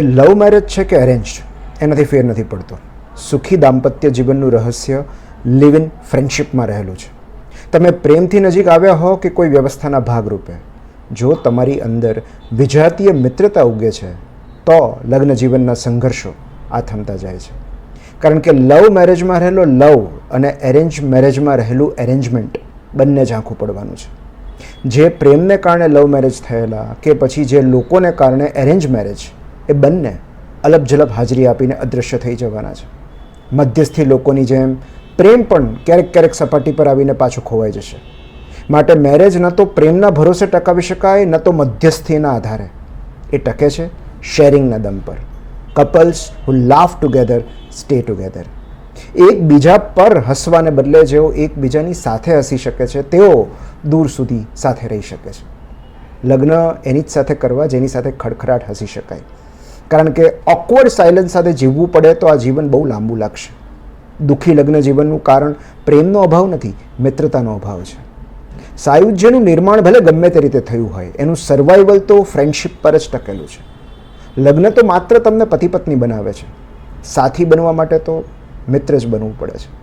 Love marriage છે કે arrange, એનાથી ફેર નથી પડતો. સુખી દાંપત્ય જીવનનું રહસ્ય લિવ ઇન ફ્રેન્ડશિપમાં રહેલું છે. તમે પ્રેમથી નજીક આવ્યા હો કે કોઈ વ્યવસ્થાના ભાગરૂપે, જો તમારી અંદર વિજાતીય મિત્રતા ઉગે છે તો લગ્ન જીવનના સંઘર્ષો આથમતા જાય છે. કારણ કે લવ મેરેજમાં રહેલો લવ અને એરેન્જ મેરેજમાં રહેલું એરેન્જમેન્ટ બંને ઝાંખું પડવાનું છે. જે પ્રેમને કારણે લવ મેરેજ થયેલા કે પછી જે લોકોને કારણે એરેન્જ મેરેજ, એ બંને અલબ જલબ હાજરી આપીને અદૃશ્ય થઈ જવાના છે. મધ્યસ્થી લોકોની જેમ પ્રેમ પણ ક્યારેક ક્યારેક સપાટી પર આવીને પાછું ખોવાઈ જશે. માટે મેરેજ ન તો પ્રેમના ભરોસે ટકાવી શકાય, ન તો મધ્યસ્થીના આધારે. એ ટકે છે શેરિંગના દમ પર. કપલ્સ હુ લાફ ટુગેધર સ્ટે ટુગેધર. એકબીજા પર હસવાને બદલે જેઓ એકબીજાની સાથે હસી શકે છે તેઓ દૂર સુધી સાથે રહી શકે છે. લગ્ન એની જ સાથે કરવા જેની સાથે ખડખડાટ હસી શકાય. કારણ કે ઓકવર્ડ સાયલન્સ સાથે જીવવું પડે તો આ જીવન બહુ લાંબુ લાગશે. દુઃખી લગ્ન જીવનનું કારણ પ્રેમનો અભાવ નથી, મિત્રતાનો અભાવ છે. સાયુજ્યનું નિર્માણ ભલે ગમે તે રીતે થયું હોય, એનું સર્વાઈવલ તો ફ્રેન્ડશિપ પર જ ટકેલું છે. લગ્ન તો માત્ર તમને પતિ પત્ની બનાવે છે, સાથી બનવા માટે તો મિત્ર જ બનવું પડે છે.